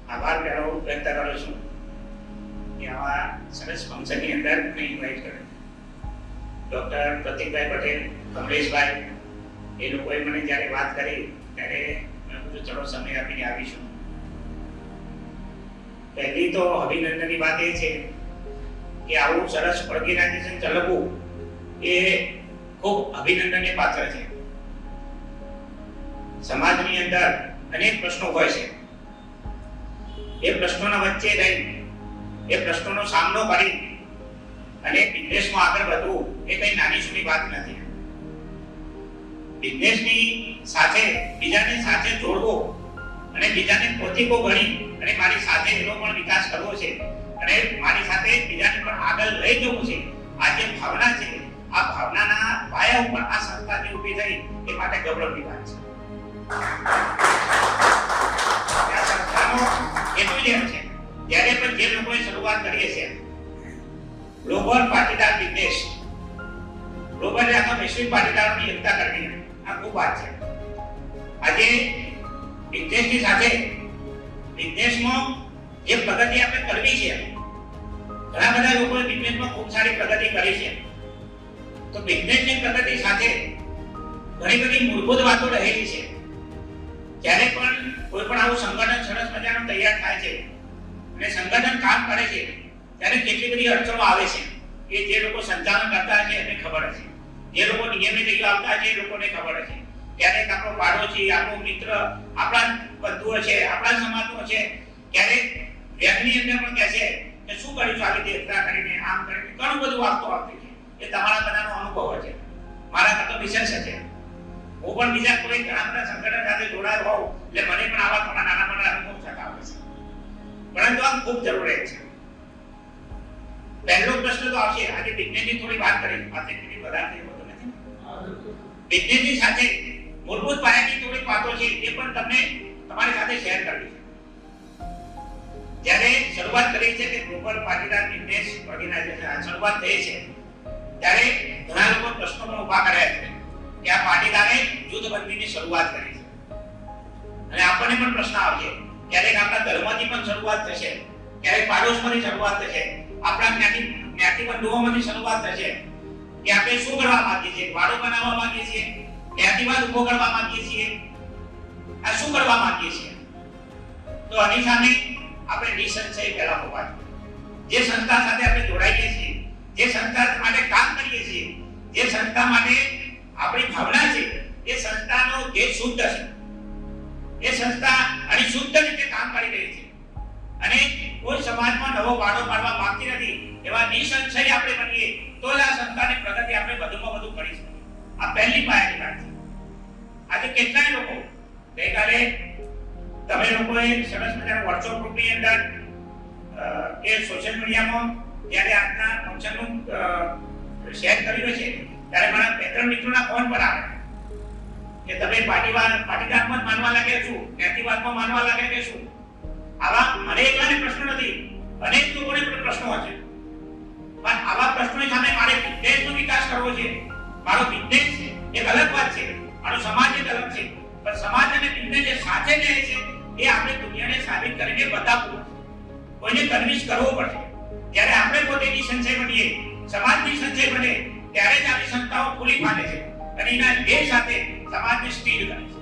આભાર વ્યક્ત કરું છું કે આવા સરસ ફંક્શનની અંદર મને ઇન્વાઇટ કર્યો. ડૉક્ટર પ્રતિકભાઈ પટેલ, કમલેશભાઈ એ લોકોએ મને જ્યારે વાત કરી ત્યારે મેં કીધું ચલો સમય આપીને આવીશું. પહેલી તો અભિનંદનની વાત એ છે કે આવું સરસ ઓર્ગેનાઇઝેશન ચલાવવું એ ખૂબ અભિનંદનને પાત્ર છે. સમાજની અંદર અનેક પ્રશ્નો હોય છે. એ પ્રશ્નોના વચ્ચે રહી એ પ્રશ્નોનો સામનો કરી અને બિઝનેસમાં આગળ વધવું એ કઈ નાની સૂની વાત નથી. બિઝનેસની સાથે બીજાને સાથે જોડવો અને બીજાને પોતિકો ગણી અને મારી સાથે એનો પણ વિકાસ કરવો છે અને મારી સાથે બીજાને પણ આગળ લઈ જવું છે. આ જે ભાવના છે, આ ભાવનાના પાયા ઉપર આ સંસ્થા જે ઊભી થઈ એ માટે ગૌરવની વાત છે. આ સંસ્થાનો એટલું જ છે જ્યારે પણ જે લોકોએ શરૂઆત કરીએ છીએ ગ્લોબલ પાટીદાર બિઝનેસ, ગ્લોબલ આખા વૈશ્વિક પાટીદારોની એકતા કરવી, આ ખૂબ વાત છે. આજે બિઝનેસની સાથે બિઝનેસમાં જે પ્રગતિ આપણે કરવી છે, ઘણા બધા લોકોએ બિઝનેસમાં ખૂબ સારી પ્રગતિ કરી છે. તો બિઝનેસની પ્રગતિ સાથે ઘણી બધી મૂળભૂત વાતો રહેલી છે. જ્યારે પણ કોઈ પણ આવું સંગઠન સરસ મજાનું તૈયાર થાય છે અને સંગઠન કામ કરે છે ત્યારે કેટલી બધી અડચણો આવે છે એ જે લોકો સંચાલન કરતા છે એમને ખબર છે. જે લોકો નિયમિત આવતા છે એ લોકોને ખબર છે. ક્યારેક આપણો પાડોશી, આપણો મિત્ર, આપણા બંધુઓ છે, આપણા સમાજનો છે, ક્યારેક વ્યક્તિની અંદર પણ કહે છે કે શું કરીશું આવી રીતે એકતા કરીને, આમ કરીને ઘણું બધું આપતું આવતું છે. એ તમારા બધાનો અનુભવ છે, મારા કરતો વિશેષ છે. હું પણ બીજા કોઈ ઘણા બધા સંગઠન સાથે જોડાયો હોઉં એટલે મને પણ આવા થોડા નાના મોટા અનુભવ થતા આવે છે. પરંતુ આ ખૂબ જરૂરી છે. પહેલો પ્રશ્ન તો આવશે, આજે બિઝનેસની થોડી વાત કરી, વાત એટલી વધારે થઈ હોતો નથી. બિઝનેસની સાથે મૂળભૂત પાયાની થોડી વાતો છે એ પણ તમને તમારી સાથે શેર કરવી છે. જ્યારે શરૂઆત કરી છે કે ગ્લોબલ પાટીદાર બિઝનેસ ઓર્ગેનાઇઝેશન શરૂઆત થઈ છે ત્યારે ઘણા લોકો પ્રશ્નો પણ ઊભા કર્યા છે કે આ પાટીદારે જૂથબંધીની શરૂઆત કરી છે અને આપણને પણ પ્રશ્ન આવશે ક્યારેક આપણા ધર્મથી પણ શરૂઆત થશે, ક્યારેક પાડોશમાંથી શરૂઆત થશે, આપણા જ્ઞાતિ બંધુઓમાંથી શરૂઆત થશે કે આપણે શું કરવા માંગીએ છીએ, વાડો બનાવવા માંગીએ છીએ, જ્ઞાતિવાદ ઉભો કરવા માંગીએ છીએ, આ શું કરવા માંગીએ છીએ. તો આની સામે આપણે નિસંશય પહેલા હોવા જોઈએ. જે સંસ્થા સાથે આપણે જોડાઈએ છીએ, જે સંસ્થા માટે કામ કરીએ છીએ, જે સંસ્થા માટે આપણી ભાવના છે, એ સંસ્થાનો જે શુદ્ધ છે, એ સંસ્થા અને શુદ્ધ રીતે કામ કરી રહી છે અને કોઈ સમાજમાં નવો વાડો પાડવા માંગતી નથી એવા નિસંશય આપણે બનીએ તો આ સંસ્થાની પ્રગતિ આપણે વધુમાં વધુ કરી શકીએ. આ પહેલી પાયાની વાત છે. આજે કેટલાય લોકો ગઈકાલે તમે લોકોએ સરસ મજાના વોટ્સએપ ગ્રુપની અંદર કે સોશિયલ મીડિયામાં જ્યારે આજના ફંક્શનનું શેર કર્યું છે ત્યારે મારા બે ત્રણ મિત્રોના ફોન પર આવે કે તમે પાટીદારમાં માનવા લાગ્યા છો, જ્ઞાતિવાદમાં માનવા લાગ્યા કે શું. આવા મને એકલાને પ્રશ્ન નથી, અનેક લોકોને પણ પ્રશ્નો છે. પણ આવા પ્રશ્નોની સામે મારે બિઝનેસનો વિકાસ કરવો છે. મારો બિઝનેસ એક અલગ વાત છે, મારો સમાજ એક અલગ છે, પણ સમાજ અને બિઝનેસ જે સાથે રહે છે એ આપણે દુનિયાને સાબિત કરીને બતાવવું પડશે, કોઈને કન્વિન્સ કરવો પડશે. જ્યારે આપણે પોતે નિસંશય બનીએ, સમાજ નિસંશય બને ત્યારે જ આવી સંસ્થાઓ ખુલ્લી પાડે છે અને એના ધ્યેય સાથે સમાજને સ્થિર કરે છે.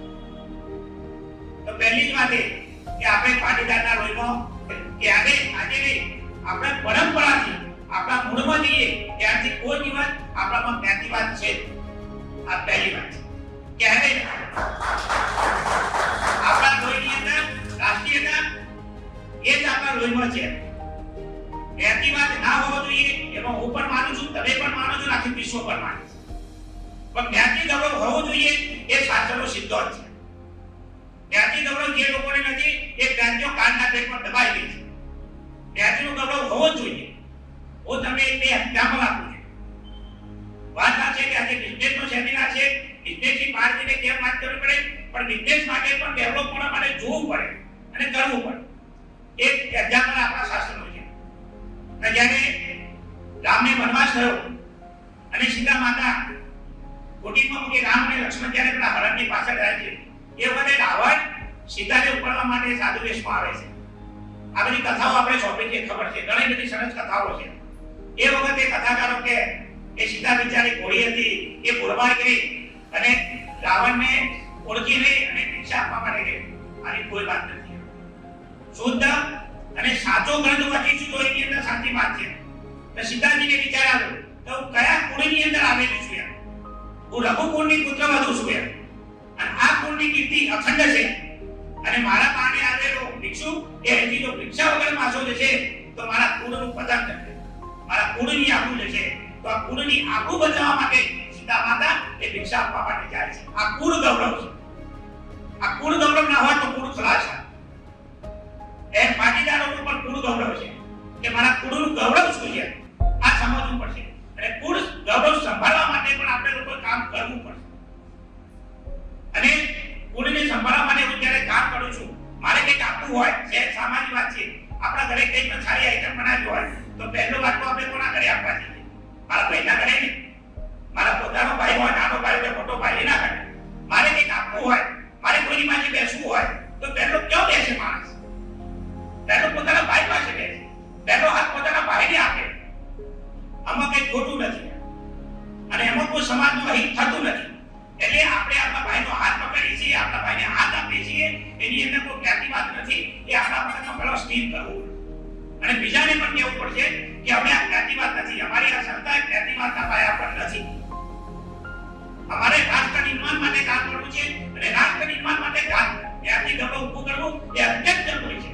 તો પહેલી જ વાત એ કે આપણે પાટીદારના લોહીમાં ક્યારે આજે નહીં, આપણા પરંપરાથી આપણા મૂળમાં જઈએ ત્યારથી કોઈ દિવસ આપણામાં જ્ઞાતિવાદ છે. આ પહેલી વાત છે. ક્યારે આપણા લોહીની અંદર રાષ્ટ્રીયતા એ જ આપણા લોહીમાં છે. જ્ઞાતિવાદ ના હોવો જોઈએ એમાં હું પણ માનું છું, તમે પણ માનો છો, આખી વિશ્વ પણ માને છે. પણ જ્ઞાતિ ગૌરવ હોવો જોઈએ એ શાસ્ત્રનો સિદ્ધાંત છે. જ્ઞાતિ ગૌરવ જે લોકોને નથી એ જ્ઞાતિઓ કાનના પેટમાં દબાઈ ગઈ છે. જ્ઞાતિનું ગૌરવ હોવો જોઈએ. હું તમને એક બે એક્ઝામ્પલ આપું છું. વાત આ છે કે આજે બિઝનેસનો સેમિનાર છે, બિઝનેસની પાર્ટીને કેમ વાત કરવી પડે, પણ બિઝનેસ માટે પણ ડેવલપ કરવા માટે જોવું પડે અને કરવું પડે. એક એક્ઝામ્પલ આપણા શાસ્ત્રનું છે. જ્યારે રામને વનવાસ થયો અને સીતા માતા કુટીરમાં મૂકી રામ અને લક્ષ્મણ જ્યારે પેલા હરણની પાછળ રહે છે એ વખતે રાવણ સીતાને ઉપાડવા માટે સાધુ વેશમાં આવે છે. આ બધી કથાઓ આપણે સોંપી છે, ખબર છે, ઘણી બધી સરસ કથાઓ છે. એ વખતે કથાકારો કે એ સીતા બિચારી ઘોડી હતી, એ પુરવાર ગઈ અને રાવણને ઓળખી લઈ અને ભિક્ષા આપવા માટે ગઈ. આની કોઈ વાત નથી. શુદ્ધ અને સાચો ગ્રંથ વાંચીશું તો એની અંદર સાચી વાત છે. તો સીતાજીને વિચાર આવ્યો તો હું કયા કુળની અંદર આવેલી છું યાર, હું રઘુ કુળની પુત્રવધુ છું યાર, અને આ કુળની કીર્તિ અખંડ છે, અને મારા પાસે આવેલો ભિક્ષુ એ હજી જો ભિક્ષા વગર માસો જશે તો મારા કુળનું પતન થશે, મારા કુળની આબરૂ જશે. તો આ કુળની આબરૂ બચાવવા માટે સીતા માતા એ ભિક્ષા આપવા માટે જાય છે. આ કુળ ગૌરવ છે. આ કુળ ગૌરવ ના હોય તો કુળ ખલાસ છે. એ પાટીદારોનું પણ કુળ ગૌરવ છે કે મારા કુળનું ગૌરવ શું છે આ સમજવું પડશે, અને કુળ ગૌરવ સંભાળવા માટે પણ આપણે લોકો કામ કરવું પડશે. અને કુળને સંભાળવા માટે હું જ્યારે કામ કરું છું, મારે કંઈક આપવું હોય, સહેજ સામાન્ય વાત છે, આપણા ઘરે કંઈક પણ સારી આઈટમ બનાવી હોય તો પહેલો વાત તો આપણે કોના ઘરે આપવા જોઈએ? મારા ભાઈના ઘરે નહીં. મારા પોતાનો ભાઈ હોય, નાનો ભાઈ હોય, મોટો ભાઈ એના ઘરે. મારે કંઈક આપવું હોય, મારે કોઈની પાસે બેસવું હોય તો પહેલો ક્યાં બેસે માણસ? પહેલો પોતાના ભાઈ પાસે બેસે, પહેલો હાથ પોતાના ભાઈને આપે. આમાં કંઈ ખોટું નથી, અને એમાં કોઈ સમાજનું અહિત થતું નથી. એટલે આપણે આપણા ભાઈનો હાથ પકડીએ છીએ, આપણા ભાઈને હાથ આપીએ છીએ, એની અંદર કોઈ ખ્યાતિ વાત નથી. એ આપણા મનમાં પેલો સ્થિર કરવું, અને બીજાને પણ કહેવું પડશે કે અમે આ ખ્યાતિ વાત નથી, અમારી આ સંસ્થા ખ્યાતિ વાતના પાયા પર નથી. અમારે રાષ્ટ્ર નિર્માણ માટે કામ કરવું છે, અને રાષ્ટ્ર નિર્માણ માટે ખ્યાતિ ગૌરવ ઊભું કરવું એ અત્યંત જરૂરી છે.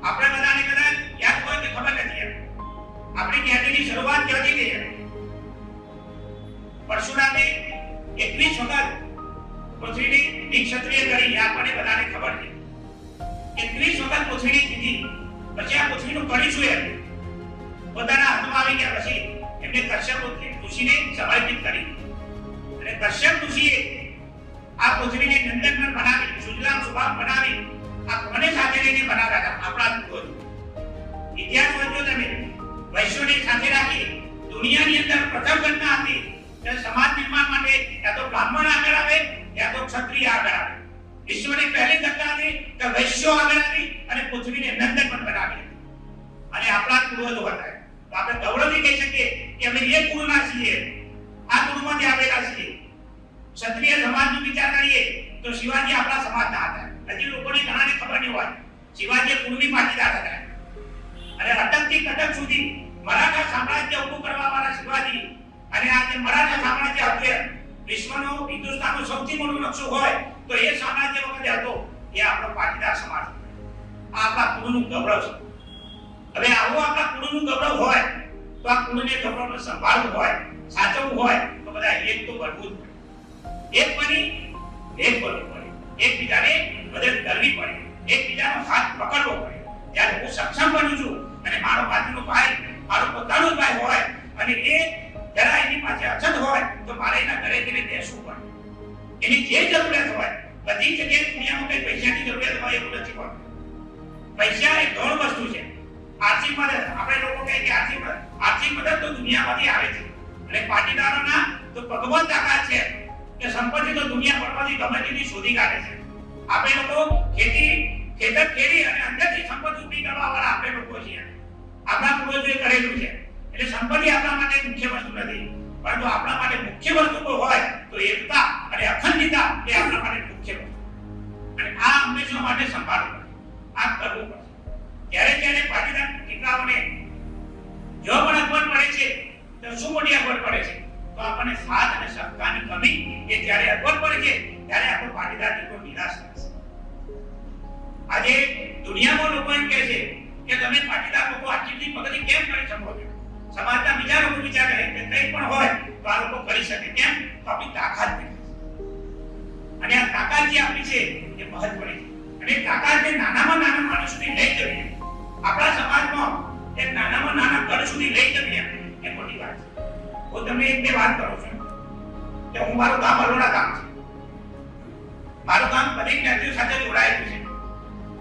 આપણે બધાને કદાચ યાદ હોય કે ખબર નથી, આપણી ખ્યાતિની શરૂઆત ક્યાંથી થઈ? પરશુરામે 21 વખત પૃથ્વીની નિક્ષત્રિય કરી, આપણને બધાને ખબર છે. 21 વખત પૃથ્વીની જીતી, પછી આ પૃથ્વીનું કરીશું એમ પોતાના હાથમાં આવી ગયા પછી એમને કશ્યપ ઋષિને સમર્પિત કરી, અને કશ્યપ ઋષિએ આ પૃથ્વીને નંદનવન બનાવી, સુજલામ સુફલામ બનાવી, આ કોને સાથે લઈને બનાવ્યા હતા? આપણા પૂર્વજો. ઇતિહાસ વાંચો તમે, વૈશ્યોને સાથે રાખી દુનિયાની અંદર પ્રથમ ઘટના હતી કે સમાજ નિર્માણ માટે યા તો બ્રાહ્મણ આગળ આવે યા તો ક્ષત્રિય આગળ આવે. વિશ્વની પહેલી ઘટના હતી કે વૈશ્યો આગળ આવી અને પૃથ્વીને નંદનવન બનાવી, અને આપણા પૂર્વજો હતા. તો આપણે ગૌરવથી કહી શકીએ કે અમે એ કુળના છીએ, આ કુળમાંથી આવેલા છીએ. ક્ષત્રિય સમાજનો વિચાર કરીએ તો શિવાજી આપણા સમાજના હતા. હજી લોકોને ઘણાને ખબર નહીં હોય શિવાજી કુળની પાટીદાર હતા, અને અટકથી કટક સુધી મરાઠા સામ્રાજ્ય ઊભું કરવા વાળા શિવાજી, અને આ જે મરાઠા સામ્રાજ્ય હતું વિશ્વનો હિન્દુસ્તાનનો સૌથી મોટો નકશો હોય તો એ સામ્રાજ્ય વખતે હતો એ આપણો પાટીદાર સમાજ. આ આપણા કુળનું ગૌરવ છે. હવે આવો આપણા કુળનું ગૌરવ હોય તો આ કુળને ગૌરવને સંભાળવું હોય, સાચવવું હોય તો બધા એક તો બનવું જ પડે. એક બની એક બનવું પડે, એકબીજાને મદદ કરવી પડે, એકબીજાનો હાથ પકડવો પડે. જ્યારે હું સક્ષમ બનું છું અને મારો બાજુનો ભાઈ મારો પોતાનો જ ભાઈ હોય અને એ જરા એની પાસે અછત હોય તો મારે એના ઘરે જઈને બેસવું પડે. એની જે જરૂરિયાત હોય, બધી જગ્યાએ દુનિયામાં કઈ પૈસાની જરૂરિયાત હોય એવું નથી હોતું. પૈસા એ ગૌણ વસ્તુ છે. આર્થિક મદદ, આપણે લોકો કહે કે આર્થિક મદદ તો દુનિયામાંથી આવે છે, અને પાટીદારોના તો ભગવાન તાકાત છે કે સંપત્તિ તો દુનિયા પરમાંથી ગમે તેની શોધી કાઢે છે. આપણે લોકો ખેતર ખેડી અને અંદરથી સંપત્તિ ઊભી કરવા વાળા આપણે લોકો છીએ. આપણા પૂર્વજોએ કરેલું છે. એટલે સંપત્તિ આપણા માટે મુખ્ય વસ્તુ નથી, પરંતુ આપણા માટે મુખ્ય વસ્તુ કોઈ હોય તો એકતા અને અખંડિતતા એ આપણા માટે મુખ્ય વસ્તુ. અને આ હંમેશા માટે સંભાળવું પડે, આ કરવું પડે. જ્યારે જ્યારે પાટીદાર દીકરાઓને જો પણ અગવડ પડે છે તો શું મોટી અગવડ પડે છે? તો આપણને સાથ અને સહકારની કમી એ જ્યારે અગવડ પડે છે ત્યારે આપણો પાટીદાર દીકરો નિરાશ થાય છે. આજે દુનિયામાં લોકો એમ કહે છે કે તમે પાટીદાર લોકો આટલી પ્રગતિ કેમ કરી શકો છો? સમાજના બીજા લોકો વિચાર કરે કે કંઈ પણ હોય તો આ લોકો કરી શકે. કેમ? તો આપણી તાકાત દેખાય છે, અને આ તાકાત જે આપણી છે એ મહત્વની છે. અને તાકાતને નાનામાં નાના માણસ સુધી લઈ જવી, આપણા સમાજમાં એક નાનામાં નાના ઘર સુધી લઈ જવી એ મોટી વાત છે. હું તમને એક બે વાત કરું છું કે હું મારું ગામ અલોડા ગામ છે. મારું ગામ બધી જ્ઞાતિઓ સાથે જોડાયેલું છે,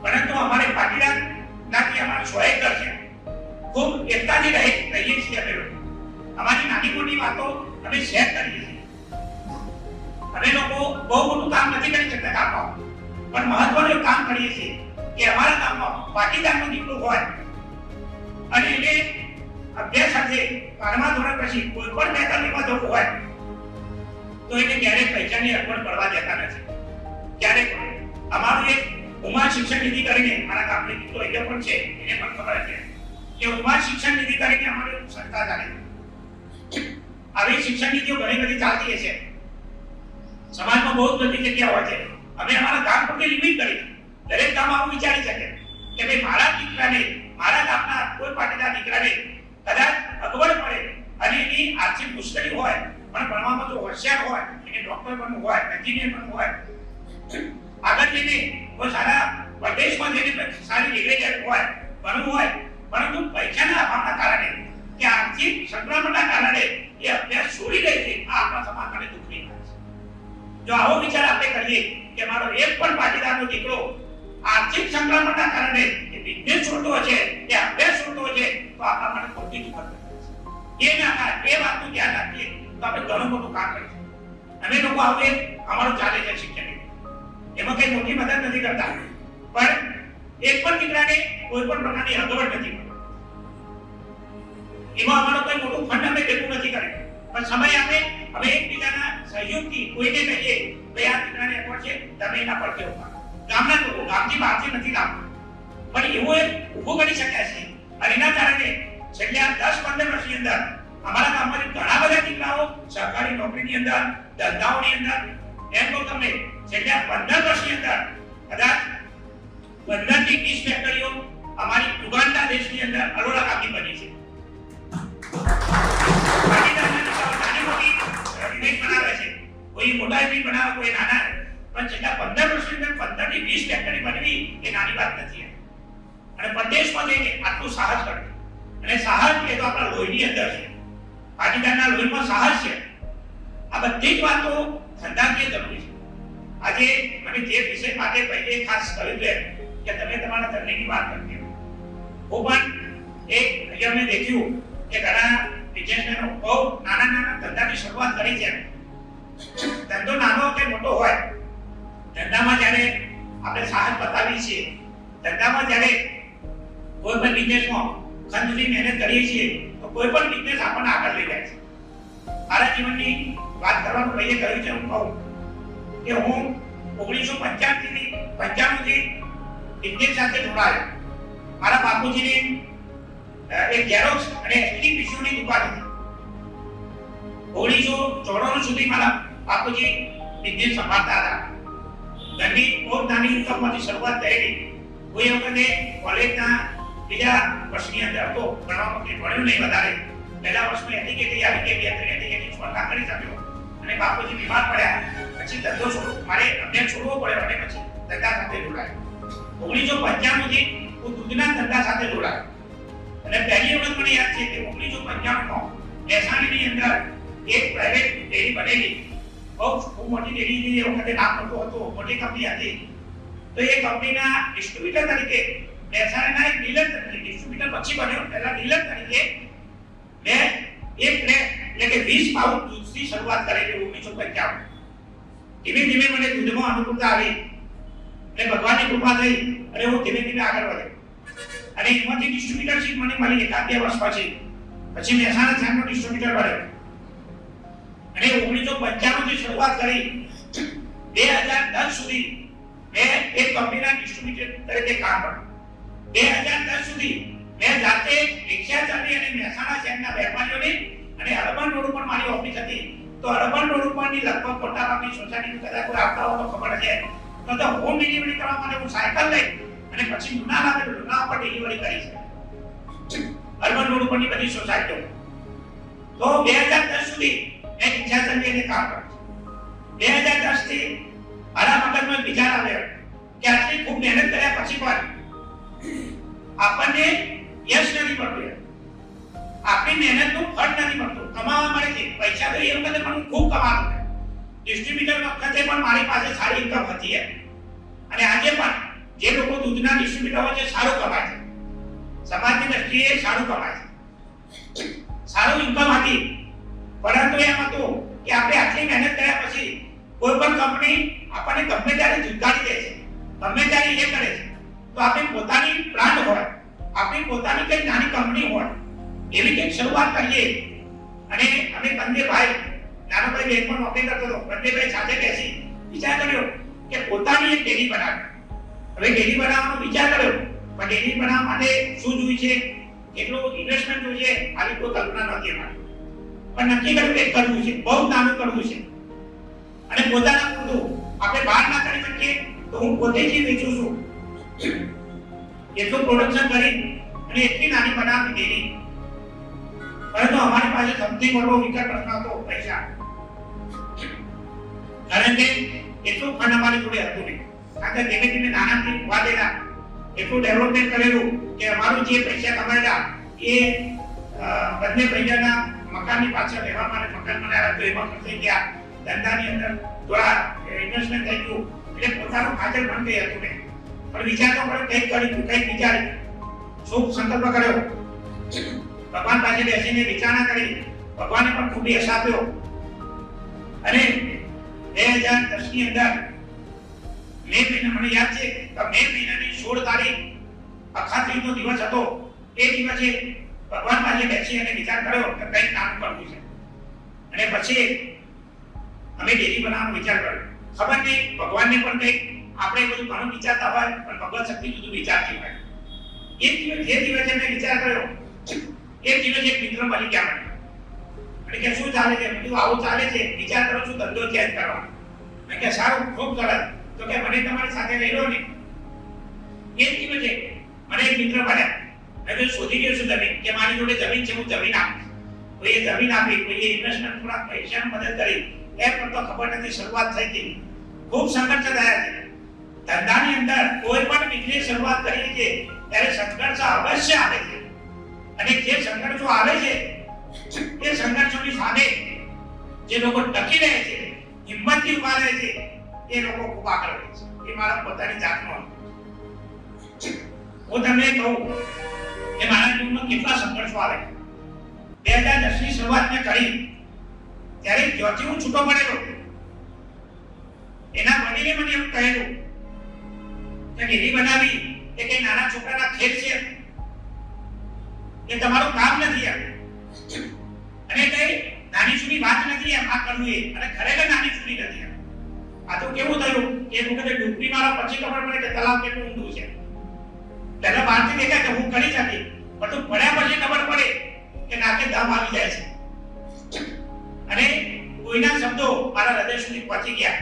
પરંતુ અમારે પાટીદાર જ્ઞાતિ અમારું 100 એકર છે. ખૂબ એકતાથી રહીએ છીએ અમે લોકો. અમારી નાની મોટી વાતો અમે શેર કરીએ છીએ. અમે લોકો બહુ મોટું કામ નથી કરી શકતા ગામમાં, પણ મહત્વનું એક કામ કરીએ છીએ કે અમારા ગામમાં પાટીદારનો દીકરો હોય અને એને અભ્યાસ સાથે 12મા ધોરણ પછી કોઈ પણ ફેકલ્ટીમાં જવું હોય તો એને ક્યારેય પૈસાની અડવડ પડવા દેતા નથી. ક્યારેય પણ અમારું એક ઉમા શિક્ષણ નીતિ કરીને મારા ગામની દીકરો અહીંયા પણ છે, એને પણ ખબર છે કે ઉમા શિક્ષણ નીતિ કરીને અમારી સંસ્થા ચાલે છે. આવી શિક્ષણ નીતિઓ ઘણી બધી ચાલતી છે, સમાજમાં બહુ બધી જગ્યા હોય છે. અમે અમારા ગામ પૂરતી લિમિટ કરી, દરેક ગામ આવું વિચારી શકે કે ભાઈ મારા દીકરાને, મારા ગામના કોઈ પાટીદાર દીકરાને કદાચ અગવડ પડે અને એની આર્થિક મુશ્કેલી હોય પણ ભણવામાં જો હોશિયાર હોય, એને ડોક્ટર બનવું હોય, એન્જિનિયર બનવું હોય, આગળ જઈને કોઈ સારા પ્રદેશમાં જઈને સારી ડિગ્રી લેવી હોય, ભણવું હોય, પરંતુ પૈસાના અભાવના કારણે કે આર્થિક સંક્રમણના કારણે એ અભ્યાસ છોડી દે છે, આ આપણા સમાજ માટે દુઃખની વાત છે. જો આવો વિચાર આપણે કરીએ કે મારો એક પણ પાટીદારનો દીકરો આર્થિક સંક્રમણના કારણે એ બિઝનેસ છોડતો હશે, એ અભ્યાસ છોડતો હશે, તો આપણા માટે ખોટી દુઃખદ છે. એ ના થાય, એ વાતનું ધ્યાન રાખીએ તો આપણે ઘણું મોટું કામ કરીશું. અમે લોકો આવું અમારું ચાલે છે શિક્ષણ, એમાં કઈ મોટી મદદ નથી કરતા, પણ એક પણ દીકરાને કોઈ પણ પ્રકારની અગવડ નથી પડતી. એમાં અમારો કોઈ મોટું ફંડ અમે ભેગું નથી કર્યું, પણ સમય આવે અમે એકબીજાના સહયોગથી કોઈને કહીએ ભાઈ આ દીકરાને અગવડ છે, તમે એના પર કેવું કરો. ગામના લોકો, ગામથી બહારથી નથી લાવતા, પણ એવું એક ઊભું કરી શક્યા છે. અને એના કારણે છેલ્લા 10-15 વર્ષની અંદર અમારા ગામમાં ઘણા બધા દીકરાઓ સરકારી નોકરીની અંદર, ધંધાઓની અંદર, એમ કહું તમને છેલ્લા 15 વર્ષની અંદર કદાચ 15 થી 20 ફેક્ટરીઓ અમારી યુગાન્ડા દેશની અંદર અરોરા કાપી બની છે. બનાવે છે, કોઈ મોટા યુનિટ બનાવે, કોઈ નાના, પણ છેલ્લા 15 વર્ષની અંદર 15 થી 20 ફેક્ટરી બનવી એ નાની વાત નથી. અને પ્રદેશમાં જઈને આટલું સાહસ કર્યું, અને સાહસ એ તો આપણા લોહીની અંદર છે, પાટીદારના લોહીમાં સાહસ છે. આ બધી જ વાતો ધંધાકીય જરૂરી છે. આજે મને જે વિષય માટે પહેલે ખાસ કહ્યું છે કે તમે તમારા ધંધાની વાત કરતી હો, હું પણ એક અહીંયા મેં દેખ્યું કે ઘણા બિઝનેસમેનો બહુ નાના ધંધાની શરૂઆત કરી છે. ધંધો નાનો કે મોટો હોય, ધંધામાં જ્યારે આપણે સાહસ બતાવીએ છીએ, ધંધામાં જ્યારે કોઈ પણ બિઝનેસમાં ખંતથી મહેનત કરીએ છીએ તો કોઈ પણ બિઝનેસ આપણને આગળ લઈ જાય છે. મારા જીવનની વાત કરવાનું પહેલે કહ્યું છે, હું કહું કે હું 1995 થી બિઝનેસ સાથે જોડાયો. મારા બાપુજીની એક ઝેરોક્સ અને એક્સટીબિશનની દુકાન હતી. 1994 સુધી મારા બાપુજી બિઝનેસ સંભાળતા હતા. ઘરની બહુ નાની ઇન્કમમાંથી શરૂઆત થયેલી. કોઈ વખતે કોલેજના બીજા વર્ષની અંદર હતો, ભણવામાં કંઈ ભણ્યું નહીં વધારે. પહેલા વર્ષમાં એટીકેટી આવી કે એટીકેટી સ્પર્ધા કરી શક્યો અને બાપુજી બીમાર પડ્યા. પછી ધંધો છોડો, મારે અભ્યાસ છોડવો પડ્યો અને પછી ધંધા સાથે જોડાયો. 1995 થી હું દૂધના ધંધા સાથે જોડાયો. અને પહેલી વખત મને યાદ છે કે 1995 મહેસાણાની અંદર એક પ્રાઇવેટ ડેરી બનેલી. બહુ મોટી ડેરી, એ વખતે નામ મોટું હતું, મોટી કંપની હતી. તો એ કંપનીના ડિસ્ટ્રીબ્યુટર તરીકે મહેસાણાના એક ડીલર તરીકે, ડિસ્ટ્રીબ્યુટર પછી બન્યો, પહેલા ડીલર તરીકે મેં એક પ્લેટ એટલે કે 20 પાઉન્ડ દૂધથી શરૂઆત કરેલી 1995. ધીમે ધીમે મને દૂધમાં અનુકૂળતા આવી અને ભગવાનની કૃપા થઈ અને હું ધીમે ધીમે આગળ વધ્યો. અને એમાંથી ડિસ્ટ્રીબ્યુટરશીપ મને મળી 1-2 વર્ષ પછી મહેસાણા શહેરનો ડિસ્ટ્રીબ્યુટર બન્યો. અને 1995 થી શરૂઆત કરી 2010 સુધી મેં એક કંપનીના ડિસ્ટ્રીબ્યુટર તરીકે કામ કર્યું. 2010 સુધી મેં જાતે રિક્ષા ચલાવી અને મહેસાણા શહેરના વેપારીઓને અને અર્બન રોડ ઉપર મારી ઓફિસ હતી. તો અર્બન રોડ ઉપરની લગભગ મોટાભાગની સોસાયટીની કદાચ કોઈ આવતા હોય તો ખબર છે, તો હોમ ડિલિવરી કરવા માટે હું સાયકલ લઈ અને પછી લુણા લાવે લુણા ઉપર ડિલિવરી કરી છે અર્બન રોડ ઉપરની બધી સોસાયટીઓ. તો 2010 સુધી મેં રિક્ષા ચલાવી અને કામ કર્યું. 2010 થી મારા મગજમાં વિચાર આવ્યો કે આટલી ખૂબ મહેનત કર્યા પછી પણ આપણને યશ નથી મળતું, આપણી મહેનતનું ફળ નથી મળતું. કમાવા મળે છે પૈસા, તો એ વખતે પણ ખૂબ કમાતો હતો. ડિસ્ટ્રીબ્યુટર વખતે પણ મારી પાસે સારી ઇન્કમ હતી અને આજે પણ જે લોકો દૂધના ડિસ્ટ્રીબ્યુટર હોય છે સારું કમાય છે, સમાજની દ્રષ્ટિએ સારું કમાય છે, સારું ઇન્કમ હતી. પરંતુ એમ હતું કે આપણે આટલી મહેનત કર્યા પછી કોઈ પણ કંપની આપણને ગમે ત્યારે ઝુકાવી દે છે. ગમે ત્યારે એ કરે છે. તો આપણી પોતાની બ્રાન્ડ હોય, આપણી પોતાની કઈ નાની કંપની હોય, એવી કંઈક શરૂઆત કરીએ. અને અમે બંને ભાઈ, નાનો ભાઈ બેન પણ નોકરી કરતો હતો, બંને ભાઈ સાથે બેસી વિચાર કર્યો કે પોતાની એક ડેરી બનાવે. હવે ડેરી બનાવવાનો વિચાર કર્યો, પણ ડેરી બનાવવા માટે શું જોઈએ છે, કેટલું ઇન્વેસ્ટમેન્ટ જોઈએ, આવી કોઈ કલ્પના નહોતી અમારી. પણ નક્કી કર્યું કે કરવું છે, બહુ નાનું કરવું છે. અને પોતાના પૂરતું આપણે બહાર ના કરી શકીએ તો હું પોતે જ વેચું છું. એટલું પ્રોડક્શન કરી અને એટલી નાની બનાવી ડેરી. પરંતુ અમારી પાસે સૌથી મોટો વિકલ્પ પ્રશ્ન હતો પૈસા. કારણ કે એટલું ફંડ અમારી જોડે હતું નહીં. કારણ કે ધીમે ધીમે નાનાથી વાદેલા એટલું ડેવલપમેન્ટ કરેલું કે અમારું જે પૈસા કમાયેલા એ બંને પૈસાના મકાનની પાછળ રહેવા માટે મકાન બનાવ્યા તો એમાં ખર્ચ થઈ ગયા. ધંધાની અંદર થોડા ઇન્વેસ્ટમેન્ટ થઈ ગયું એટલે પોતાનું ખાતર પણ કંઈ હતું નહીં. પણ વિચાર તો પણ કંઈક કર્યું, કંઈક વિચાર્યું, શુભ સંકલ્પ કર્યો, ભગવાન પાસે બેસીને વિચારણા કરી, ભગવાને પણ ખૂબ યશ આપ્યો. અને 2010 ની અંદર મે મહિના, મને યાદ છે કે મે મહિનાની 16 તારીખ અખાત્રીજનો દિવસ હતો. એ દિવસે ભગવાન પાસે બેસી અને વિચાર કર્યો કે કંઈક કામ કરવું છે. અને પછી અમે ડેરી બનાવવાનો વિચાર કર્યો. ખબર નહીં ભગવાનને પણ કંઈક આપણે બધું ઘણું વિચારતા હોય, પણ ભગવાન શક્તિ બધું વિચારતી હોય. જે દિવસે મેં વિચાર કર્યો, એ દિવસે એક મિત્ર મળી ગયા મને. અને કે શું ચાલે છે? બધું આવું ચાલે છે, વિચાર કરું છું ધંધો ચેન્જ કરવાનો. મેં કે સારું, ખૂબ સરસ. તો કે મને તમારી સાથે લઈ લો ને. એ દિવસે મને એક મિત્ર મળ્યા. મેં તો શોધી ગયો છું જમીન, કે મારી જોડે જમીન છે, હું જમીન આપીશ. તો એ જમીન આપી, કોઈ ઇન્વેસ્ટમેન્ટ થોડા પૈસાની મદદ કરી. એ પણ તો ખબર નથી, શરૂઆત થઈ હતી. ખૂબ સંઘર્ષ થયા છે ધંધાની અંદર. કોઈ પણ બિઝનેસ શરૂઆત કરી છે ત્યારે સંઘર્ષ અવશ્ય આવે છે. અને જે સંઘર્ષો આવે છે એ સંઘર્ષોની સામે જે લોકો ટકી રહે છે, હિંમતથી ઉભા રહે છે, એ લોકો ખૂબ આગળ વધે છે. એ મારા પોતાની જાતનો હું તમને કહું કે મારા જીવનમાં કેટલા સંઘર્ષો આવે. 2010 ની શરૂઆત મેં કરી ત્યારે જ્યાંથી હું છૂટો પડેલો, એના વડીલે મને એમ કહેલું કે ડેરી બનાવી એ કઈ નાના છોકરાના ખેલ છે, એ તમારું કામ નથી. અને કઈ નાની છૂટી વાત નથી આ કરવું એ. અને ખરેખર નાની છૂટી નથી. આ તો કેવું થયું કે એક વખતે ડૂબકી મારા પછી ખબર પડે કે તલાવ કેટલું ઊંડું છે. પહેલા બહારથી દેખાય કે હું કરી શકી, પણ પડ્યા પછી ખબર પડે કે નાકે દમ આવી જાય છે. અને કોઈના શબ્દો મારા હૃદય સુધી પહોંચી ગયા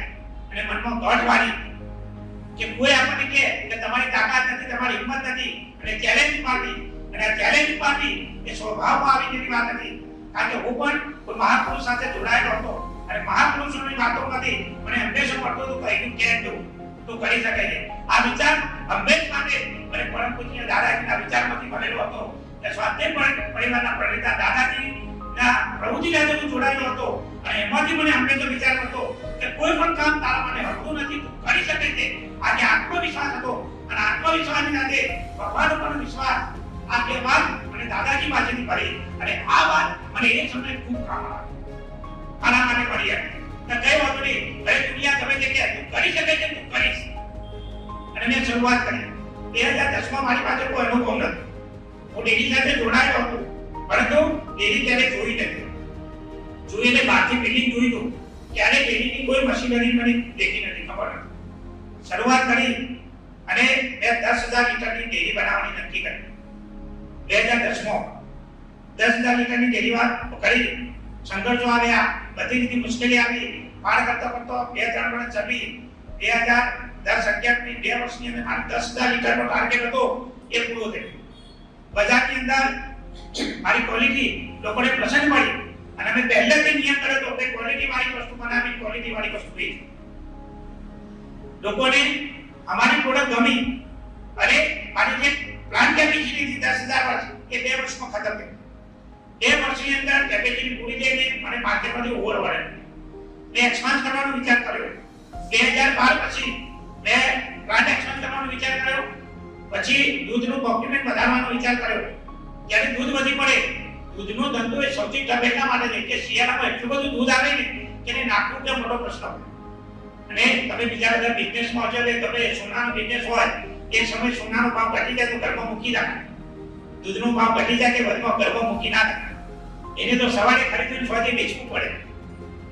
અને મનમાં દોઢ વાળી કે કોઈ આપણને કહે કે તમારી તાકાત નથી, તમારી હિંમત નથી, અને ચેલેન્જ પાર્ટી. અને આ ચેલેન્જ પાર્ટી એ સ્વભાવમાં આવી જેવી વાત હતી. કારણ કે હું પણ કોઈ મહાપુરુષ સાથે જોડાયેલો હતો અને મહાપુરુષોની વાતોમાંથી મને હંમેશા પડતો હતો કહ્યું કે તું કરી શકે છે. આ વિચાર હંમેશા માટે મને પરમ પૂજ્ય દાદાજીના વિચારમાંથી મળેલો હતો કે સ્વાધ્યાય પરિવારના પ્રણેતા દાદાજીના પ્રવૃત્તિ સાથે હું જોડાયેલો હતો. અને એમાંથી મને હંમેશા વિચાર હતો કે કોઈ પણ કામ તારા માટે હકતું નથી, તું કરી શકે છે. આજે આત્મવિશ્વાસ હતો અને આત્મવિશ્વાસની સાથે ભગવાન ઉપર વિશ્વાસ. આ બે વાત મને દાદાજી પાસેથી મળી અને આ વાત મને એ સમયે ખૂબ કામ આવી. આના માટે મળી હતી કે કઈ વાત નહીં, હવે દુનિયા ગમે તે કે તું કરી શકે છે, તું કરીશ. અને મેં શરૂઆત કરી. 2010 માં મારી પાસે કોઈ અનુભવ નથી. હું ડેરી સાથે જોડાયેલો હતો, પરંતુ ડેરી ક્યારે જોઈ નથી. જોઈને બહારથી બિલ્ડિંગ જોઈ તો ક્યારે ડેરીની કોઈ મશીનરી મને દેખી નથી, ખબર નથી. શરૂઆત કરી અને મેં 10,000 લીટરની ડેરી બનાવવાની નક્કી કરી. 2010 માં 10,000 લીટરની ડેરી વાત કરી. સંઘર્ષો આવ્યા, બધી રીતે મુશ્કેલી આવી. પાર કરતા 2-3 વર્ષ ચલી. 2010-11 ની 2 વર્ષની અંદર મારો 10,000 લીટરનો ટાર્ગેટ હતો, એ પૂરો થયો. બજારની અંદર મારી ક્વોલિટી લોકોને પસંદ પડી અને અમે પહેલેથી નિયમ કર્યો હતો કે ક્વોલિટી વાળી વસ્તુ બનાવી, ક્વોલિટી વાળી વસ્તુ વેચી. લોકોને અમારી પ્રોડક્ટ ગમી અને મારી જે પ્લાન કેપેસિટી 10,000 વર્ષ એ 2 વર્ષમાં ખતમ થઈ. 2 વર્ષની અંદર કેપેસિટી પૂરી થઈને મને માર્કેટમાંથી ઓવર વળે. મેં એક્સપાન્ડ કરવાનો વિચાર કર્યો. 2012 પછી મેં બ્રાન્ડ એક્સપાન્ડ કરવાનો વિચાર કર્યો. પછી દૂધનું ડોક્યુમેન્ટ વધારવાનો વિચાર કર્યો. જ્યારે દૂધ વધી પડે, દૂધનો ધંધો એ સૌથી ટભેલા માટે છે કે શિયાળામાં એટલું બધું દૂધ આવે ને કે એને નાખવું કે મોટો પ્રશ્ન હોય. અને તમે બીજા બધા બિઝનેસમાં છો એટલે તમે સોનાનો બિઝનેસ હોય એક સમય સોનાનો ભાવ ઘટી જાય તો ઘરમાં મૂકી રાખો, દૂધનો ભાવ ઘટી જાય કે વધમાં ઘરમાં મૂકી ના રાખો, એને તો સવારે ખરીદીને સ્વાદે વેચવું પડે.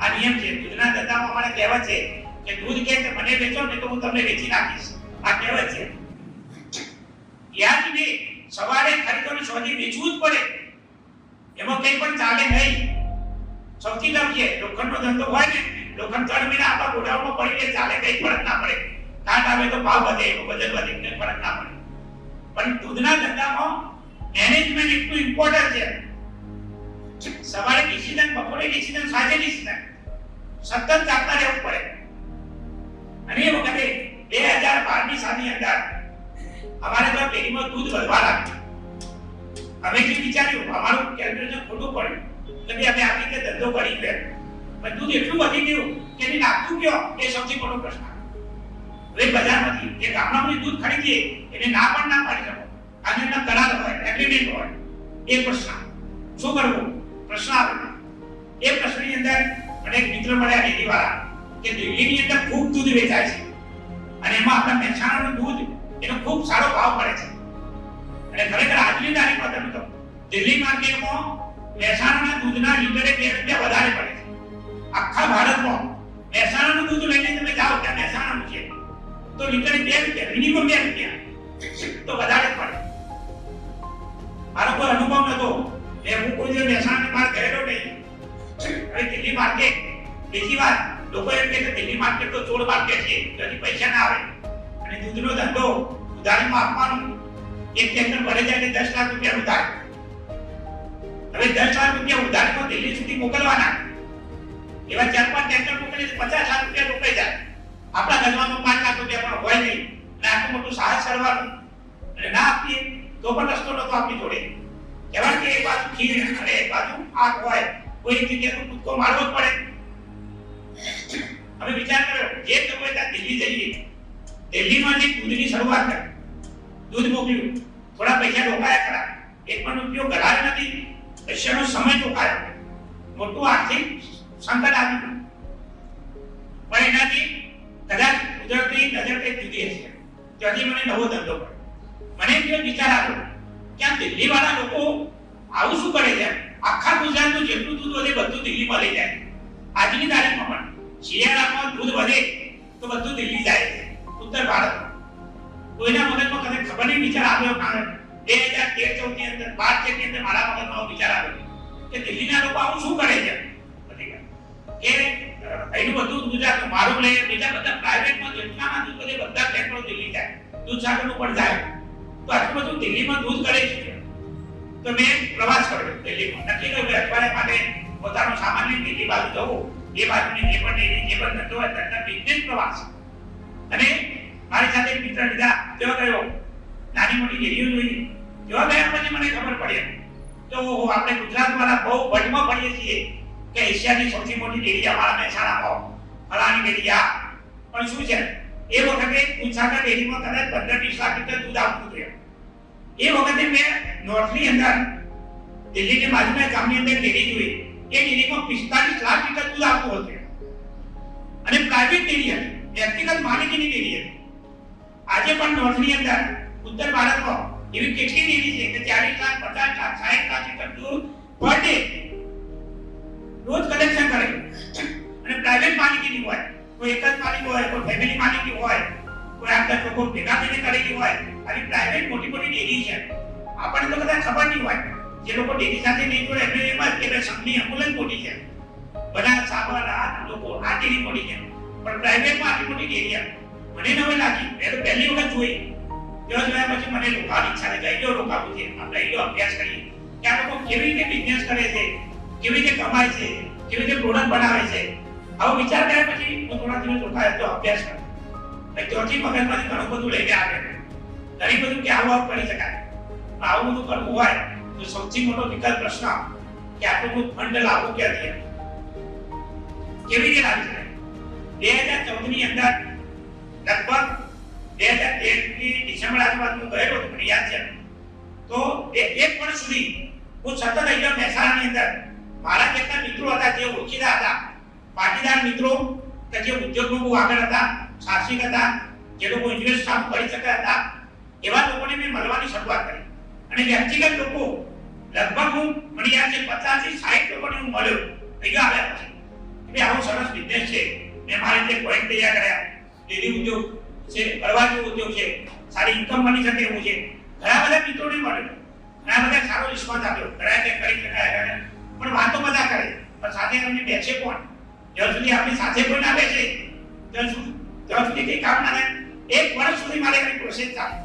આ નિયમ છે દૂધના ધંધામાં. અમારે કહેવત છે કે દૂધ કે મને વેચો ને તો હું તમને વેચી નાખીશ. આ કહેવત છે. યાદ ને સવારે ખરીદોને સ્વાદે વેચવું જ પડે, એમાં કંઈ પણ ચાલે નહીં. સૌથી લાભ છે લોખંડનો ધંધો હોય ને, લોખંડ 3 મહિના આપણા ગોડાઉનમાં પડીને ચાલે, કંઈ ફરક ના પડે. કાટ આવે તો ભાવ વધે, વજન વધે, કંઈ ફરક ના પડે. પણ દૂધના ધંધામાં મેનેજમેન્ટ એટલું ઇમ્પોર્ટન્ટ છે. સવારે ડિસિઝન, બપોરે ડિસિઝન, સાંજે ડિસિઝન, સતત જાગતા રહેવું પડે. અને એ વખતે 2012 ની સાલની અંદર અમારે તો ડેરીમાં દૂધ વધવા લાગ્યું. અમે જે વિચાર્યું અમારું કેલ્ક્યુલેશન ખોટું પડ્યું કે ભાઈ અમે આવી રીતે ધંધો કરી લે, પણ દૂધ એટલું વધી ગયું કે એને નાખતું કયો એ સૌથી મોટો પ્રશ્ન. હવે બજારમાંથી જે ગામડામાંથી દૂધ ખરીદીએ એને ના પણ ના પાડી શકો, આને ના કરાર હોય, એગ્રીમેન્ટ હોય, એ પ્રશ્ન શું કરવું પ્રશ્ન આવે. એ પ્રશ્નની અંદર મને એક મિત્ર મળ્યા ડેરીવાળા કે દિલ્હીની અંદર ખૂબ દૂધ વેચાય છે અને એમાં આપણા મહેસાણાનું દૂધ એનો ખૂબ સારો ભાવ મળે છે. અને ખરેખર આજની તારીખમાં તમે તો દિલ્હી માર્કેટમાં મહેસાણાના દૂધના લીટરે 2 રૂપિયા વધારે પડે છે. આખા ભારતમાં મહેસાણાનું દૂધ લઈને તમે જાઓ ત્યાં મહેસાણાનું છે તો લીટરે 2 રૂપિયા, મિનિમમ 2 રૂપિયા તો વધારે પડે. મારો કોઈ અનુભવ નતો, હું કોઈ દિવસ મહેસાણાની બહાર ગયેલો નહીં. હવે દિલ્હી માર્કેટ, બીજી વાત લોકો એમ કહે કે દિલ્હી માર્કેટ તો ચોર માર્કેટ છે, હજી પૈસા ના આવે અને દૂધનો ધંધો ઉધારીમાં આપવાનું. એક ટેન્કર ભરે જાય એટલે 10 લાખ રૂપિયા ઉધાર. હવે 10 લાખ રૂપિયા ઉધારીમાં દિલ્હી સુધી મોકલવાના, એવા 4-5 ટેન્કર મોકલીને 50 લાખ રૂપિયા રોકાઈ જાય. આપણા ગજવામાં 5 લાખ રૂપિયા પણ હોય નહીં અને આટલું મોટું સાહસ કરવાનું અને ના આપીએ તો પણ રસ્તો નતો આપણી જોડે. કહેવાય કે એક બાજુ ખીર અને એક બાજુ આગ હોય, કોઈ જગ્યાએ તો કૂદકો મારવો જ પડે. હવે વિચાર કર્યો જે તમે ત્યાં દિલ્હી જઈએ, દિલ્હીમાં જે દૂધની શરૂઆત કરી, દૂધ મોકલ્યું, થોડા પૈસા રોકાયા ખરા, એક પણ રૂપિયો ઘટાડ્યો નથી, પૈસાનો સમય રોકાયો, મોટું આર્થિક સંકટ આવ્યું. પણ એનાથી કદાચ કુદરતી નજર કંઈક જુદી હશે. ત્યાંથી મને નવો ધંધો પડ્યો. મને એક વિચાર આવ્યો કે આ દિલ્હી વાળા લોકો આવું શું કરે છે? આખા ગુજરાતનું જેટલું દૂધ વધે બધું દિલ્હીમાં લઈ જાય. આજની તારીખમાં પણ શિયાળામાં દૂધ વધે તો બધું દિલ્હી જાય છે, ઉત્તર ભારતમાં. કોઈના મગજમાં કદાચ ખબર નહીં વિચાર આવ્યો કારણ 2013-14 ની અંદર 12 ની અંદર મારા મગજમાં વિચાર આવ્યો કે દિલ્હીના લોકો આવું શું કરે છે? કે એનું બધું ગુજરાત મારું લે, બીજા બધા પ્રાઇવેટમાં જેટલાના દૂધ બધે બધા ટેન્કરો દિલ્હી જાય, દૂધ સાગરનું પણ જાય. તો આટલું બધું દિલ્હીમાં દૂધ કરે છે. તો મેં પ્રવાસ કર્યો દિલ્હીમાં. નક્કી કર્યું અઠવાડિયા માટે પોતાનો સામાન લઈને દિલ્હી બાજુ જવું, એ બાજુની જે પણ ડેરી, જે પણ ધંધો હોય ધંધા બિઝનેસ પ્રવાસ. અને મારી સાથે એક મિત્ર લીધા, તેઓ ગયો નાની મોટી ડેરીઓ જોઈ. તેઓ ગયા પછી મને ખબર પડી તો આપણે ગુજરાત વાળા બહુ વડમાં પડીએ છીએ કે એશિયાની સૌથી મોટી ડેરી અમારા મહેસાણામાં ફલાણી ડેરી આ. પણ શું છે એ વખતે દૂધસાગર ડેરીમાં કદાચ 15-20 લાખ લીટર દૂધ આવતું હતું. એ વખતે મેં નોર્થની અંદર દિલ્હીની બાજુના ગામની અંદર ડેરી જોઈ. એ ડેરીમાં 45 લાખ લીટર દૂધ આવતું હતું અને પ્રાઇવેટ ડેરી હતી, વ્યક્તિગત માલિકીની ડેરી હતી. આજે પણ નોર્થની અંદર ઉત્તર ભારતમાં એવી કેટલી ડેરી છે કે 40 લાખ, 50 લાખ, 60 લાખ લીટર દૂધ પર ડે રોજ કલેક્શન કરે અને પ્રાઇવેટ માલિકીની હોય. કોઈ એક જ માલિક હોય, કોઈ ફેમિલી માલિકી હોય, કોઈ આખા લોકો ભેગા થઈને કરેલી હોય. આવી પ્રાઇવેટ મોટી મોટી ડેરી છે. આપણને તો કદાચ ખબર નહીં હોય. જે લોકો ડેરી સાથે નહીં જોડે એમને એમ જ કે સંઘની એમ્બ્યુલન્સ મોટી છે, બધા સાબર આ લોકો આ ડેરી મોટી છે, પણ પ્રાઇવેટમાં આટલી મોટી ડેરી છે. મને નવે લાગી. મેં તો પહેલી વખત જોઈ. તેઓ જોયા પછી મને લોકાની ઈચ્છા થઈ ગઈ. જો રોકાવું છે, આપણે એનો અભ્યાસ કરીએ કે આ લોકો કેવી રીતે બિઝનેસ કરે છે, કેવી રીતે કમાય છે, કેવી રીતે પ્રોડક્ટ બનાવે છે. આવો વિચાર કર્યા પછી હું થોડા દિવસ રોકાયો તો અભ્યાસ કર્યો. ત્યાંથી મગજમાંથી ઘણું બધું લઈને આવ્યો. ઘણી બધું કે આવું કરી શકાય. આવું બધું કરવું હોય તો સૌથી મોટો વિકલ્પ પ્રશ્ન કે આપણું ફંડ લાવવું ક્યાંથી, કેવી રીતે લાવી શકાય. 2014 ની અંદર લગભગ 2013 ની ડિસેમ્બર આજુબાજુ હું ગયેલો હતો, મને યાદ છે. તો એક વર્ષ સુધી હું સતત અહીંયા મહેસાણાની અંદર મારા કેટલા મિત્રો હતા જે ઓળખીતા હતા, પાટીદાર મિત્રો કે જે ઉદ્યોગમાં બહુ આગળ હતા, સાહસિક હતા, જે લોકો ઇન્વેસ્ટ કામ કરી શકતા હતા, એવા લોકોને મેં મળવાની શરૂઆત કરી. અને વ્યક્તિગત લોકો લગભગ હું મને યાદ છે 50 થી 60 લોકોને હું મળ્યો અહીંયા આવ્યા પછી કે આવો સરસ બિઝનેસ છે, મેં મારી રીતે પોઈન્ટ તૈયાર કર્યા, ડેરી ઉદ્યોગ છે, બળવાજો ઉદ્યોગ છે, સારી ઇન્કમ બની શકે એવું છે. ઘણા બધા મિત્રોને મળ્યો, ઘણા બધા સારો રિસ્પોન્સ આપ્યો, ઘણા કે કરી શકાય, પણ વાતો બધા કરે પણ સાથે એમને બેસે કોણ? જ્યાં સુધી આપણી સાથે કોઈ ના બેસે ત્યાં સુધી કંઈ કામ ના થાય. 1 વર્ષ સુધી મારે એની પ્રોસેસ ચાલી.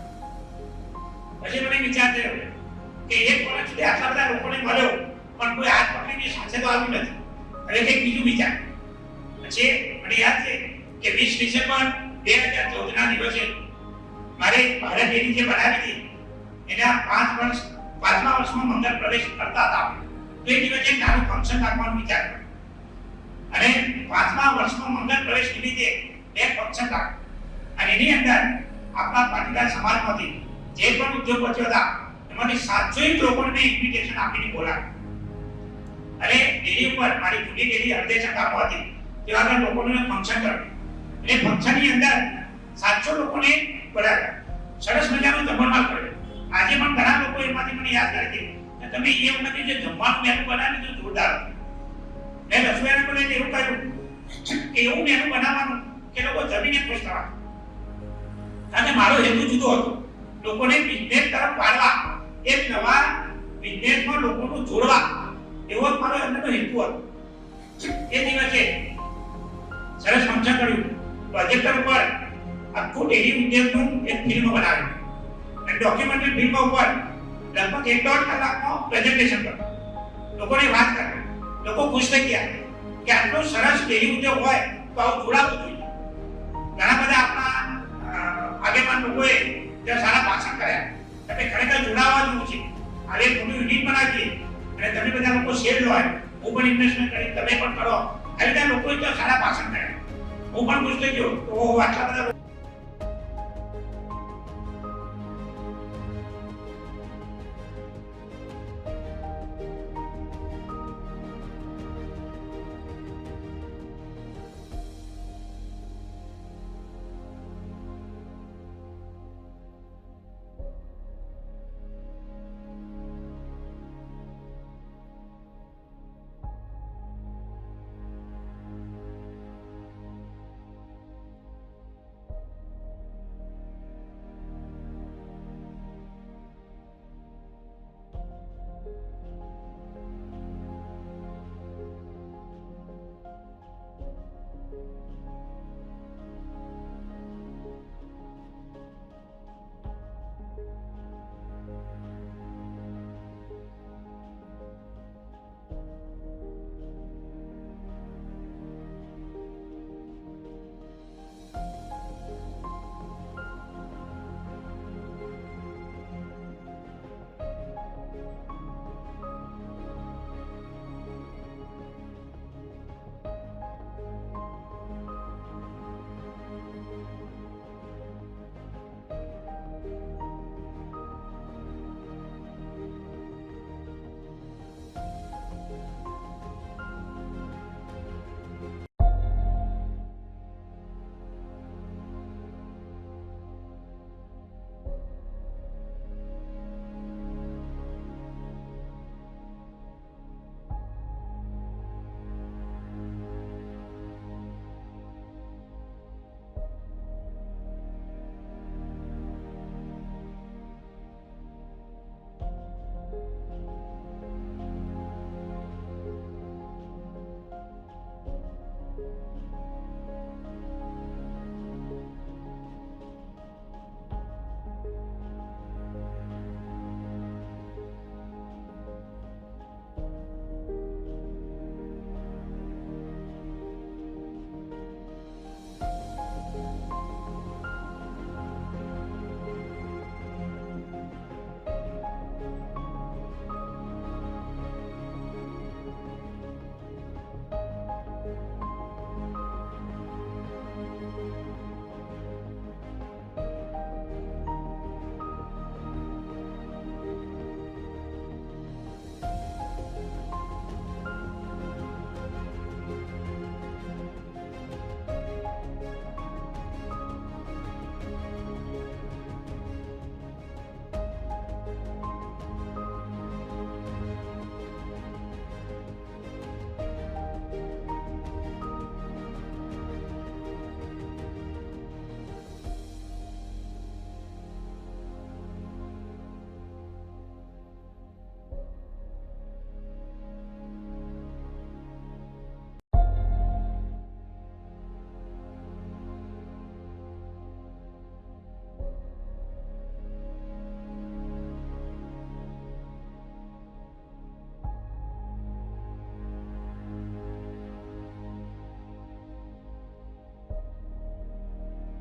પછી મને વિચાર થયો કે 1 વર્ષ સુધી આટલા બધા લોકોને મળ્યો પણ કોઈ હાથ પકડીને સાથે તો આવ્યું નથી. હવે કંઈક બીજું વિચાર. પછી મને યાદ છે કે 20 ડિસેમ્બર 2014 ના દિવસે મારે ભારત ડેરી જે બનાવી હતી એના 5મા વર્ષમાં મંગળ પ્રવેશ કરતા હતા. તો એ દિવસે એક નાનું ફંક્શન રાખવાનું વિચાર કર્યો અને 5મા વર્ષમાં મંગળ પ્રવેશ નિમિત્તે એક ફંક્શન રાખ્યું. અને એની અંદર આપણા પાટીદાર સમાજમાંથી જે પણ ઉદ્યોગપતિઓ હતા એમાંથી 701 લોકોને મેં ઇન્વિટેશન આપીને બોલાવ્યા. અને ડેરી ઉપર મારી જૂની ડેરી હરદેશા ગામમાં હતી ત્યાં આગળ લોકોને ફંક્શન કર્યું. એ ફંક્શનની અંદર 700 લોકોને બોલાવ્યા. સરસ મજાનો જમણવાર કર્યો. આજે પણ ઘણા લોકો એમાંથી મને યાદ કરે છે કે તમે એ વખતે જે જમવાનું મેનુ બનાવ્યું તો જોરદાર હતું. મેં રસોઈયાને બોલાવીને એવું કહ્યું કે એવું મેનુ બનાવવાનું કે લોકો જમીને ખુશ થવા. કારણ કે મારો હેતુ જુદો હતો, લોકોને બિઝનેસ તરફ વાળવા, એક નવા બિઝનેસમાં લોકોનું જોડવા, એવો મારો અંદરનો હેતુ હતો. એ દિવસે સરસ ફંક્શન કર્યું. પ્રોજેક્ટર ઉપર આખું ડેરી ઉદ્યોગનું એક ફિલ્મ બનાવ્યું અને ડોક્યુમેન્ટરી ફિલ્મ ઉપર લગભગ 1.5 કલાકનો પ્રેઝન્ટેશન કર્યું. લોકોને વાત કરી, લોકો ખુશ થઈ ગયા કે આટલો સરસ ડેરી ઉદ્યોગ હોય તો આવું જોડાવું જોઈએ. ઘણા બધા આપણા આગેવાન લોકોએ ત્યાં સારા ભાષણ કર્યા. તમે ખરેખર જોડાવા જેવું છે. હવે મોટું યુનિટ બનાવીએ અને તમે બધા લોકો શેર લો, હું પણ ઇન્વેસ્ટમેન્ટ કરી, તમે પણ કરો. આવી રીતે લોકોએ ત્યાં સારા ભાષણ કર્યા. હું પણ ખુશ થઈ ગયો તો આટલા બધા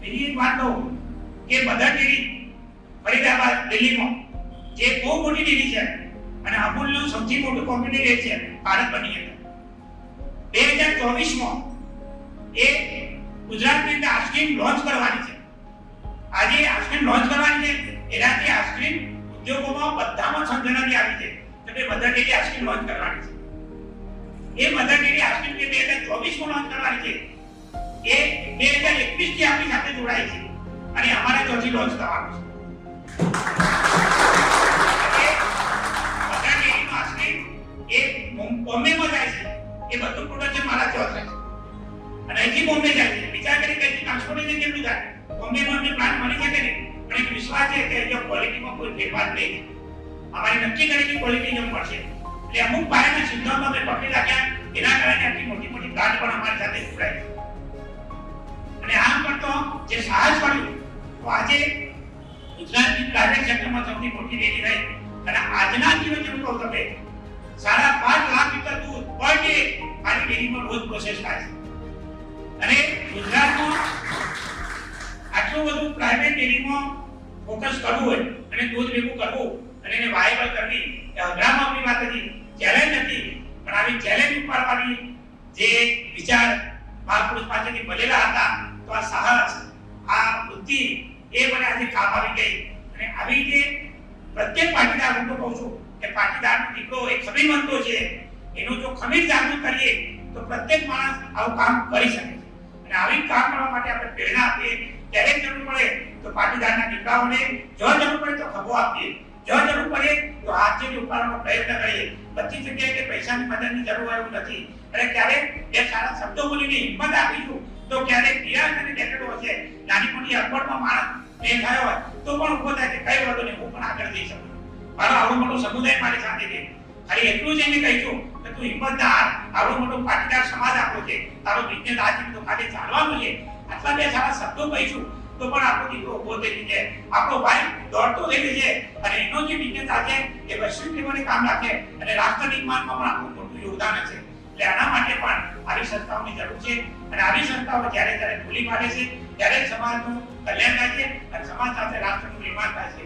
બીજી એક વાત કહું કે મધર ડેરી ફરીદાબાદ દિલ્હીમાં જે બહુ મોટી ડેરી છે અને અમૂલનું સૌથી મોટું કોમ્પિટિટર છે ભારતની અંદર 2024માં એ ગુજરાતની અંદર આઈસ્ક્રીમ લોન્ચ કરવાની છે. આજે આઈસ્ક્રીમ લોન્ચ કરવાની છે એનાથી આઈસ્ક્રીમ ઉદ્યોગોમાં બધામાં સંજનાથી આવી છે કે મધર ડેરી આઈસ્ક્રીમ લોન્ચ કરવાની છે. એ મધર ડેરી આઈસ્ક્રીમ જે 2024માં લોન્ચ કરવાની છે એ 2021 થી આપણી સાથે જોડાય છે અને અમારે ચોથી લોન્ચ કરવાનું છે. મધર ડેરીનો આઈસ્ક્રીમ એ બોમ્બેમાં જાય છે. એ બધું પ્રોડક્શન મારા ત્યાં થાય છે અને અહીંથી બોમ્બે જાય છે. વિચાર કરી કે ટ્રાન્સપોર્ટેશન કેટલું થાય. બોમ્બેમાં અમને પ્લાન મળી શકે ને પણ એક વિશ્વાસ છે કે અહીંયા ક્વોલિટીમાં કોઈ ફેરફાર નહીં. અમારી નક્કી કરેલી ક્વોલિટી જ મળશે. એટલે અમુક પાયાના સિદ્ધાંતો અમે પકડી રાખ્યા. એના કારણે આટલી મોટી મોટી બ્રાન્ડ પણ અમારી સાથે જોડાય છે. અને આમ કરતો જે સાહસ કર્યું તો આજે ગુજરાતની પ્રાઇવેટ સેક્ટરમાં સૌથી મોટી ડેરી રહી અને આજના દિવસે હું કહું તમે 5.5 લાખ લીટર દૂધ પર ડે મારી ડેરીમાં રોજ પ્રોસેસ થાય છે. અને ગુજરાતમાં આટલું બધું પ્રાઇવેટ ડેરીમાં ફોકસ કરવું હોય અને દૂધ ભેગું કરવું અને એને વાયબલ કરવી એ અઘરામાં વાત હતી, ચેલેન્જ હતી. પણ આવી ચેલેન્જ ઉપાડવાની જે વિચાર મહાપુરુષ પાસેથી મળેલા હતા તો આ સાહસ, આ બુદ્ધિ એ મને આજે કામ આવી ગઈ. અને આવી રીતે પ્રત્યેક પાટીદાર હું તો કહું છું કે પાટીદારનો દીકરો એ ખમીરવંતો છે. એનું જો ખમીર જાગૃત કરીએ તો પ્રત્યેક માણસ આવું કામ કરી શકે છે. અને આવી કામ કરવા માટે આપણે પ્રેરણા આપીએ. ક્યારેક જરૂર પડે તો પાટીદારના દીકરાઓને જો જરૂર પડે તો ખભો આપીએ, જો જરૂર પડે તો હાથ જેવી ઉપાડવાનો પ્રયત્ન કરીએ. બધી જગ્યાએ કે પૈસાની મદદની જરૂર હોય એવું નથી. અને ક્યારેક બે સારા શબ્દો બોલીને હિંમત આપીશું તો ક્યારેક નિરાશ અને ડેકેડો હશે નાની મોટી અગવડમાં માણસ મેં થયો હોય તો પણ ઉભો થાય કે કઈ વાંધો નહીં, હું પણ આગળ જઈ શકું. મારો આવડો મોટો સમુદાય મારી સાથે છે. ખાલી એટલું જ એને કહીશું કે તું હિંમત ના હાર. આવડો મોટો પાટીદાર સમાજ આપણો છે, તારો બિઝનેસ આજે તો ખાલી ચાલવાનું છે. આટલા બે સારા શબ્દો કહીશું તો પણ આપણો દીકરો ઉભો થઈ છે, આપણો ભાઈ દોડતો થઈ છે અને એનો જે બિઝનેસ આજે એ વૈશ્વિક લેવલે કામ રાખે અને રાષ્ટ્ર નિર્માણમાં પણ આપણું મોટું યોગદાન હશે. એટલે આના માટે પણ આવી સંસ્થાઓની જરૂર છે. અને આવી સંસ્થાઓ જ્યારે જ્યારે ખુલ્લી પાડે છે ત્યારે સમાજનું કલ્યાણ થાય છે અને સમાજ સાથે રાષ્ટ્રનું નિર્માણ થાય છે.